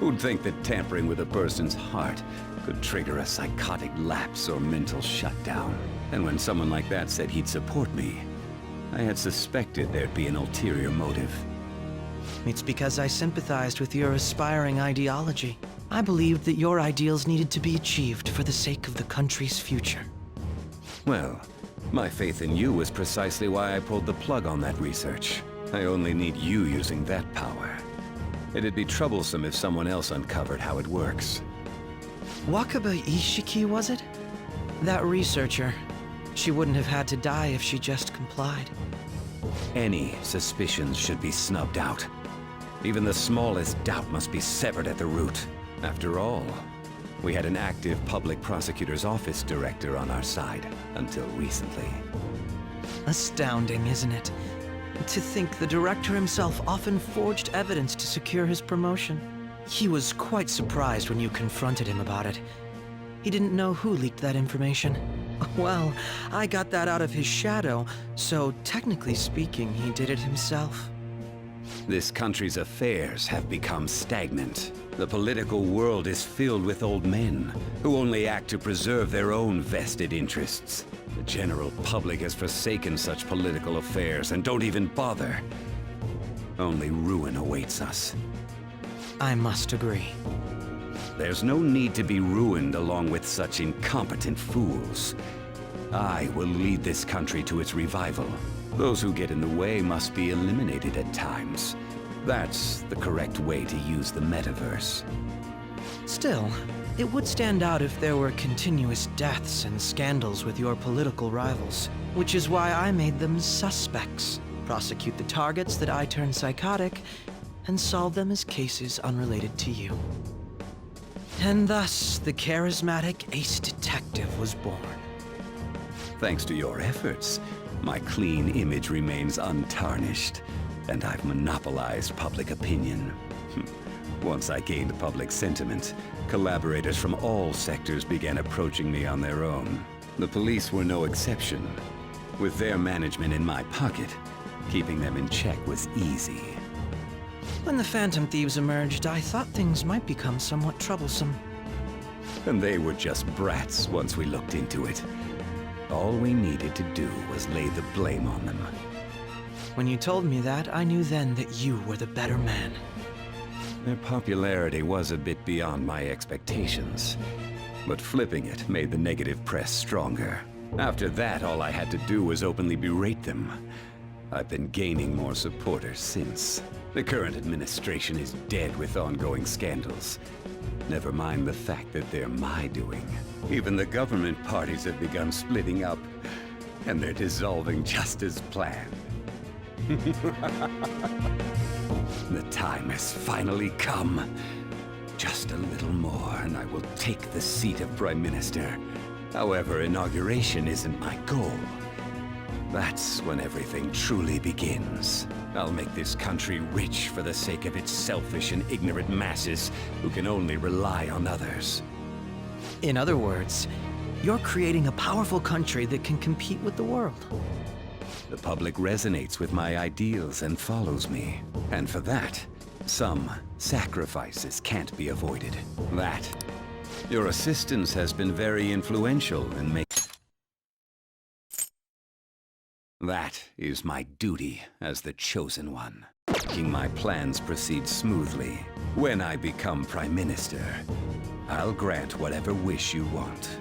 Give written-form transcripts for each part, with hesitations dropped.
Who'd think that tampering with a person's heart could trigger a psychotic lapse or mental shutdown? And when someone like that said he'd support me, I had suspected there'd be an ulterior motive. It's because I sympathized with your aspiring ideology. I believed that your ideals needed to be achieved for the sake of the country's future. Well, my faith in you was precisely why I pulled the plug on that research. I only need you using that power. It'd be troublesome if someone else uncovered how it works. Wakaba Ishiki, was it? That researcher. She wouldn't have had to die if she just complied. Any suspicions should be snubbed out. Even the smallest doubt must be severed at the root. After all, we had an active public prosecutor's office director on our side until recently. Astounding, isn't it? To think the director himself often forged evidence to secure his promotion. He was quite surprised when you confronted him about it. He didn't know who leaked that information. Well, I got that out of his shadow, so technically speaking, he did it himself. This country's affairs have become stagnant. The political world is filled with old men who only act to preserve their own vested interests. The general public has forsaken such political affairs and don't even bother. Only ruin awaits us. I must agree. There's no need to be ruined along with such incompetent fools. I will lead this country to its revival. Those who get in the way must be eliminated at times. That's the correct way to use the metaverse. Still, it would stand out if there were continuous deaths and scandals with your political rivals, which is why I made them suspects. Prosecute the targets that I turn psychotic, and solve them as cases unrelated to you. And thus, the charismatic ace detective was born. Thanks to your efforts, my clean image remains untarnished, and I've monopolized public opinion. Once I gained public sentiment, collaborators from all sectors began approaching me on their own. The police were no exception. With their management in my pocket, keeping them in check was easy. When the Phantom Thieves emerged, I thought things might become somewhat troublesome. And they were just brats once we looked into it. All we needed to do was lay the blame on them. When you told me that, I knew then that you were the better man. Their popularity was a bit beyond my expectations, but flipping it made the negative press stronger. After that, all I had to do was openly berate them. I've been gaining more supporters since. The current administration is dead with ongoing scandals. Never mind the fact that they're my doing. Even the government parties have begun splitting up, and they're dissolving just as planned. The time has finally come. Just a little more, and I will take the seat of Prime Minister. However, inauguration isn't my goal. That's when everything truly begins. I'll make this country rich for the sake of its selfish and ignorant masses who can only rely on others. In other words, you're creating a powerful country that can compete with the world. The public resonates with my ideals and follows me. And for that, some sacrifices can't be avoided. Your assistance has been very influential in making... That is my duty as the Chosen One. Making my plans proceed smoothly. When I become Prime Minister, I'll grant whatever wish you want.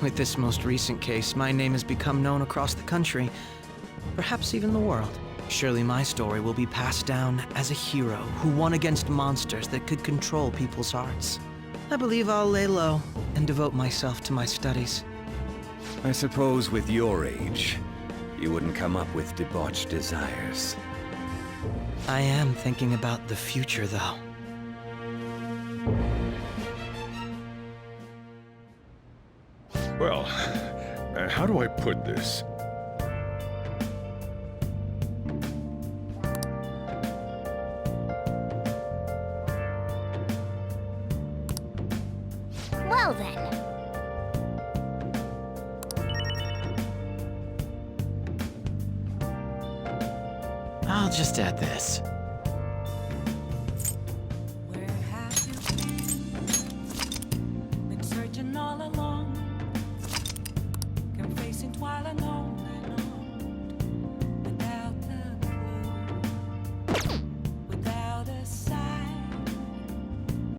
With this most recent case, my name has become known across the country, perhaps even the world. Surely my story will be passed down as a hero who won against monsters that could control people's hearts. I believe I'll lay low and devote myself to my studies. I suppose with your age, you wouldn't come up with debauched desires. I am thinking about the future, though. Well, how do I put this? Well then. I'll just add this. Where all along. Confessing while I know